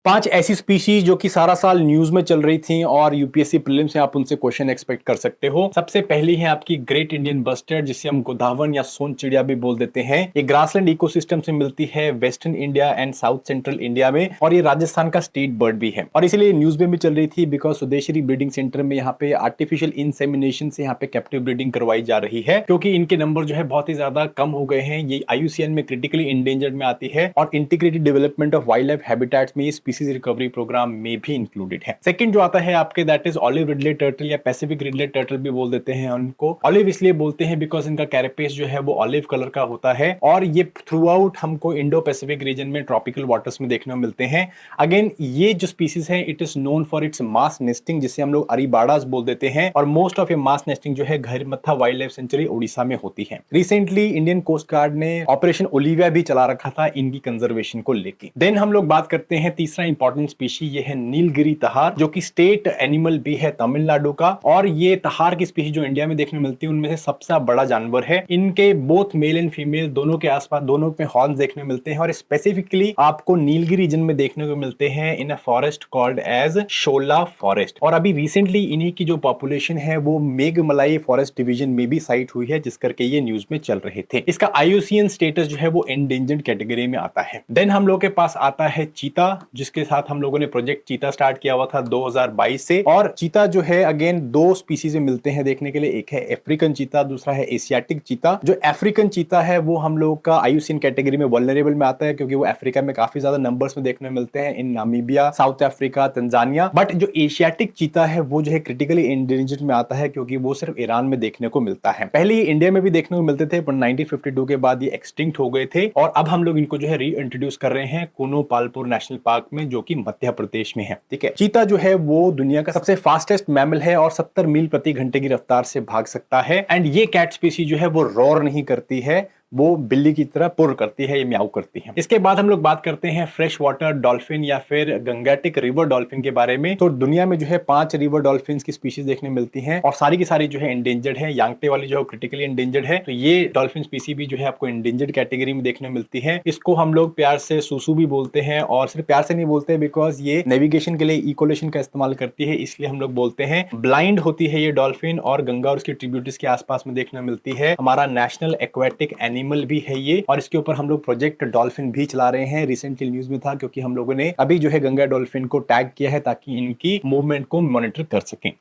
5 ऐसी स्पीशीज जो कि सारा साल न्यूज में चल रही थी और यूपीएससी प्रीलिम्स में आप उनसे क्वेश्चन एक्सपेक्ट कर सकते हो। सबसे पहली है आपकी ग्रेट इंडियन बस्टर्ड, जिसे हम गोधावन या सोन चिड़िया भी बोल देते हैं। ये ग्रासलैंड इकोसिस्टम से मिलती है western India and south central India में, और ये राजस्थान का स्टेट बर्ड भी है। और इसीलिए न्यूज में भी चल रही थी बिकॉज सुदेश्री ब्रीडिंग सेंटर में यहाँ पे आर्टिफिशियल इंसेमिनेशन से यहाँ पे कैप्टिव ब्रीडिंग करवाई जा रही है, क्योंकि इनके नंबर जो है बहुत ही ज्यादा कम हो गए हैं। ये आईयूसीएन में क्रिटिकली इंडेंजर्ड में आती है और integrated development of wild life habitats में ये स्पीसीज रिकवरी प्रोग्राम में भी इंक्लूडेड है। सेकंड जो आता है आपके, that is olive Ridley turtle या पैसिफिक रिडले टर्टल भी बोल देते हैं उनको। ऑलिव इसलिए बोलते हैं बिकॉज इनका कैरेपेस जो है वो ऑलिव कलर का होता है, और ये थ्रू आउट हमको इंडो पैसिफिक रीजन में ट्रॉपिकल वाटर्स में देखने को मिलते हैं। अगेन ये जो स्पीसीज है it is known for its mass nesting, जिसे हम लोग अरीबाडास बोल देते हैं, और मोस्ट ऑफ ये मास नेस्टिंग जो है घरमत्था वाइल्ड लाइफ सेंचुरी उड़ीसा में होती है। रिसेंटली इंडियन कोस्ट गार्ड ने ऑपरेशन ओलिविया भी चला रखा था इनकी कंजर्वेशन को लेके। देन हम लोग बात करते हैं तीसरा इंपॉर्टेंट स्पीशी, ये है नीलगिरी तहार, जो कि स्टेट एनिमल भी है तमिलनाडु का। और ये तहार की स्पीशी जो इंडिया में देखने को मिलती है उनमें से सबसे बड़ा जानवर है। इनके बोथ मेल एंड फीमेल दोनों के आसपास दोनों में हॉर्न्स देखने को मिलते हैं, और स्पेसिफिकली आपको नीलगिरी रीजन में देखने को मिलते हैं in a forest called as shola forest. और अभी रिसेंटली इन्हीं की जो पॉपुलेशन है वो मेघमलाई फॉरेस्ट डिवीजन में भी साइट हुई है, जिस करके ये न्यूज में चल रहे थे। इसका आईयूसीएन स्टेटस जो है वो एंडेंजर्ड कैटेगरी में आता है। देन हम लोग के पास आता है चीता, जिसके साथ हम लोगों ने प्रोजेक्ट चीता स्टार्ट किया हुआ था 2022 से। और चीता जो है अगेन दो स्पीसीज में मिलते हैं देखने के लिए, एक है अफ्रीकन चीता, दूसरा है एशियाटिक चीता। जो अफ्रीकन चीता है वो हम लोग का आईयूसीएन कैटेगरी में वल्नरेबल में आता है, क्योंकि वो अफ्रीका में काफी ज्यादा नंबर्स में देखने मिलते हैं, in Namibia, South Africa, Tanzania. But जो एशियाटिक चीता है वो जो है क्रिटिकली एंडेंजर्ड में आता है, क्योंकि वो सिर्फ ईरान में देखने को मिलता है। पहले ये इंडिया में भी देखने को मिलते थे, पर 1952 के बाद ये एक्सटिंक्ट हो गए थे, और अब हम लोग इनको जो है री इंट्रोड्यूस कर रहे हैं कूनो पालपुर नेशनल पार्क में, जो कि मध्य प्रदेश में है। ठीक है, चीता जो है वो दुनिया का सबसे फास्टेस्ट मैमल है और 70 मील प्रति घंटे की रफ्तार से भाग सकता है। एंड ये कैट स्पीसी जो है वो रोर नहीं करती है, वो बिल्ली की तरह पुर करती है, ये म्याऊ करती है। इसके बाद हम लोग बात करते हैं फ्रेश वाटर डॉल्फिन या फिर गंगेटिक रिवर डॉल्फिन के बारे में। तो दुनिया में जो है 5 रिवर डॉल्फिन की स्पीशीज देखने मिलती हैं, और सारी की सारी जो है एंडेंजर्ड है। यांगटे वाली जो है क्रिटिकली एंडेंजर्ड है, तो ये डॉल्फिन स्पीसी भी जो है आपको एंडेंजर्ड कैटेगरी में देखने मिलती है। इसको हम लोग प्यार से सुसु भी बोलते हैं, और सिर्फ प्यार से नहीं बोलते बिकॉज ये नेविगेशन के लिए इकोलेशन का इस्तेमाल करती है, इसलिए हम लोग बोलते हैं। ब्लाइंड होती है ये डॉल्फिन, और गंगा और उसकी ट्रिब्यूटरीज के आसपास में देखने मिलती है। हमारा नेशनल एक्वेटिक एनिमल भी है ये, और इसके ऊपर हम लोग प्रोजेक्ट डॉल्फिन भी चला रहे हैं। रिसेंटली न्यूज में था, क्योंकि हम लोगों ने अभी जो है गंगा डॉल्फिन को टैग किया है ताकि इनकी मूवमेंट को मॉनिटर कर सकें।